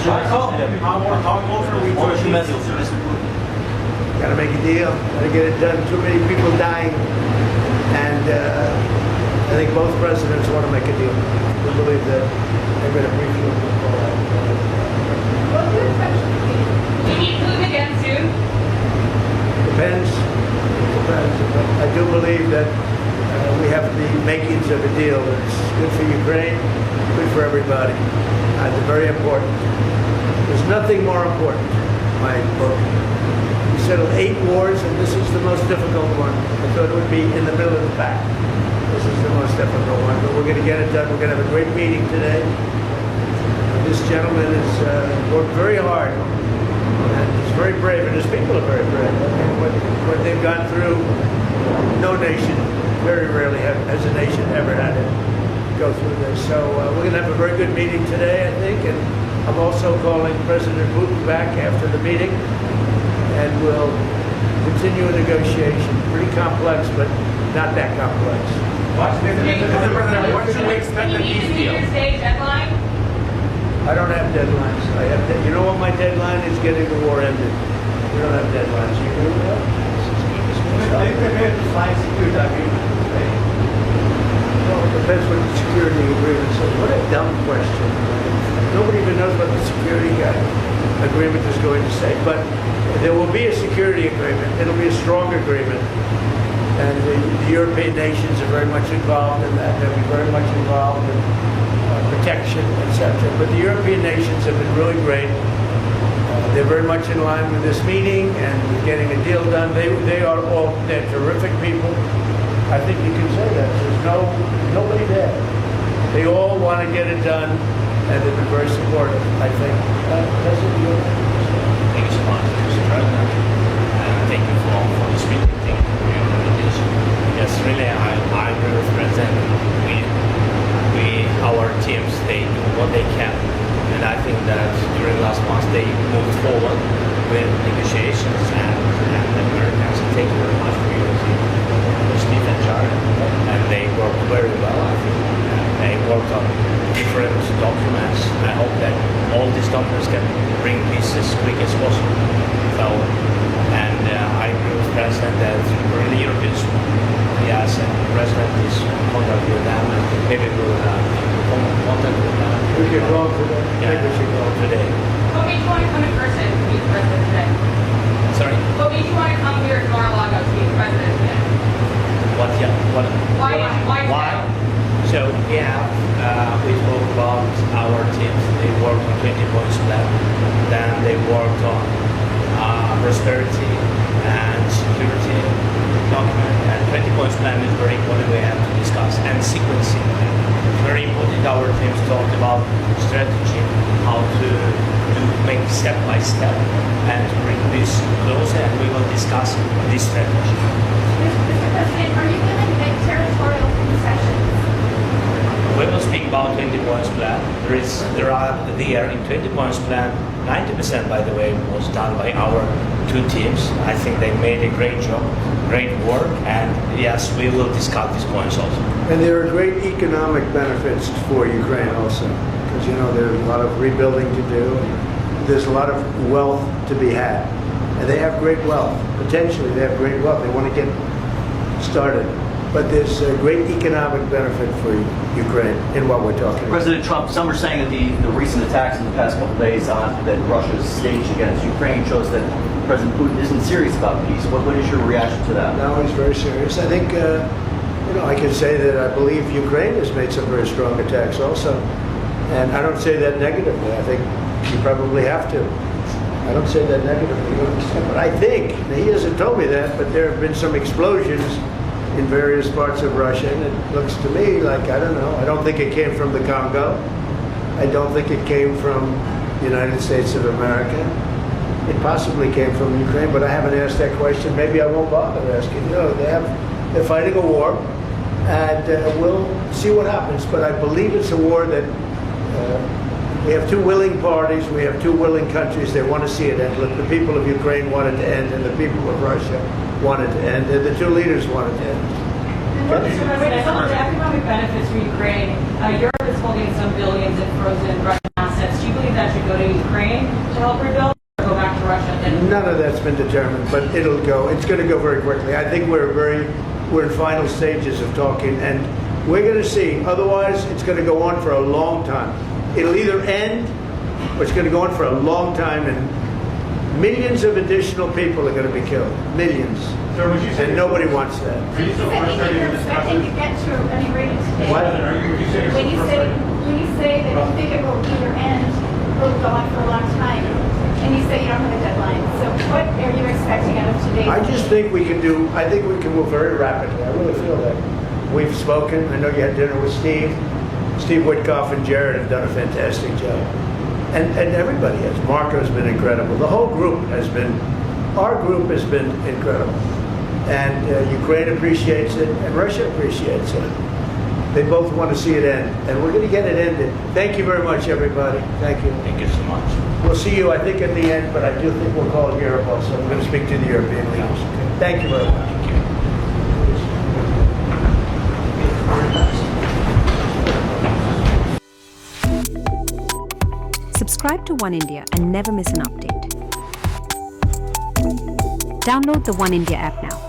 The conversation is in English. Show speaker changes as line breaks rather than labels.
How close are we to a deal, Mr. Putin?
Got to make a deal. Got to get it done. Too many people dying, and I think both presidents want to make a deal. We believe that they're going to brief you.
Will you meet Putin again soon?
Depends. But I do believe that we have the makings of a deal that's good for Ukraine, good for everybody. It's very important. There's nothing more important, in my book. We settled 8 wars, and this is the most difficult one. I thought it would be in the middle of the pack. This is the most difficult one, but we're going to get it done. We're going to have a great meeting today. This gentleman has worked very hard, and he's very brave, and his people are very brave. I mean, what they've gone through, no nation, very rarely has a nation ever had to go through this. So we're going to have a very good meeting today, I think, and I'm also calling President Putin back after the meeting, and we'll continue a negotiation. Pretty complex, but not that complex.
What should we expect of these deals?
Deadline?
I don't have deadlines. You know what my deadline is? Getting the war ended. We don't have deadlines. You agree with that?
Are you prepared to sign security agreements with Spain?
Well, it depends what the security agreement says. What a dumb question. Nobody even knows what the security agreement is going to say. But there will be a security agreement. It'll be a strong agreement. And the European nations are very much involved in that. They'll be very much involved in protection, etc. But the European nations have been really great. They're very much in line with this meeting and getting a deal done. They're terrific people. I think you can say that. There's nobody there. They all want to get it done, and they've been very supportive, I think.
Thank you so much, Mr. President. Thank you for this meeting. Thank you for your invitation. Yes, really, I agree with President. Our teams, they do what they can. And I think that during last month they moved forward with negotiations, and the Americans, thank you very much for your Steve and Jared. And they worked very well, I think. They worked on different documents. I hope that all these documents can bring peace as quick as possible. So, and I agree with the President that really Europeans, yes, and the President is in contact with them, and maybe we'll contact with them.
We can go today.
Yeah,
I think we should go
today.
What made you want to come in person to meet the President today?
Sorry?
What made you want to come here to Mar-a-Lago to meet the President today?
What? Yeah. What?
Why?
So yeah, we spoke about our teams. They worked on 20 points plan. Then they worked on prosperity and security document. And 20 points plan is very important. We have to discuss, and sequencing. Very important. Our teams talked about strategy, how to make step by step, and to bring this closer. And we will discuss this strategy.
Mr. President, are you willing to make territorial concessions?
We will speak about 20 points plan. There in 20 points plan, 90% by the way was done by our 2 teams. I think they made a great job, great work, and yes, we will discuss these points also.
And there are great economic benefits for Ukraine also, because there's a lot of rebuilding to do. There's a lot of wealth to be had, and they have great wealth. Potentially, they have great wealth. They want to get started. But there's a great economic benefit for Ukraine in what we're talking about.
President Trump, some are saying that the recent attacks in the past couple of days that Russia's staged against Ukraine shows that President Putin isn't serious about peace. What is your reaction to that?
No, he's very serious. I think, I can say that I believe Ukraine has made some very strong attacks also. And I don't say that negatively. I think you probably have to. I don't say that negatively. But I think, he hasn't told me that, but there have been some explosions in various parts of Russia, and it looks to me like, I don't know, I don't think it came from the Congo. I don't think it came from the United States of America. It possibly came from Ukraine, but I haven't asked that question. Maybe I won't bother asking. They're fighting a war, and we'll see what happens. But I believe it's a war that we have 2 willing parties, we have 2 willing countries. They want to see it end. The people of Ukraine want it to end, and the people of Russia want it to end, and the 2 leaders want it to end.
When it comes to economic benefits for Ukraine, Europe is holding some billions in frozen Russian assets. Do you believe that should
go to Ukraine to help rebuild, or go back to Russia? And
None of that's been determined, but it'll go. It's going to go very quickly. I think we're in final stages of talking, and we're going to see. Otherwise, it's going to go on for a long time. It'll either end, or it's going to go on for a long time, and millions of additional people are going to be killed. Millions.
Sir, would you say
And nobody wants that.
Are you so frustrated
You're
with this
expecting to
message?
get to any rating today.
What?
Would you say you're so
When you
frustrated?
say that you think it will either end or go on for a long time, and you say you don't have a deadline. So what are you expecting out of today?
I just think we can do. I think we can move very rapidly. I really feel that. We've spoken. I know you had dinner with Steve. Steve Witkoff and Jared have done a fantastic job. And everybody has. Marco's been incredible. The whole group has been, our group has been incredible. And Ukraine appreciates it, and Russia appreciates it. They both want to see it end, and we're going to get it ended. Thank you very much, everybody. Thank you.
Thank you so much.
We'll see you, I think, at the end, but I do think we'll call it Europe also. We're going to speak to the European leaders. Thank you very much.
Subscribe to One India and never miss an update. Download the One India app now.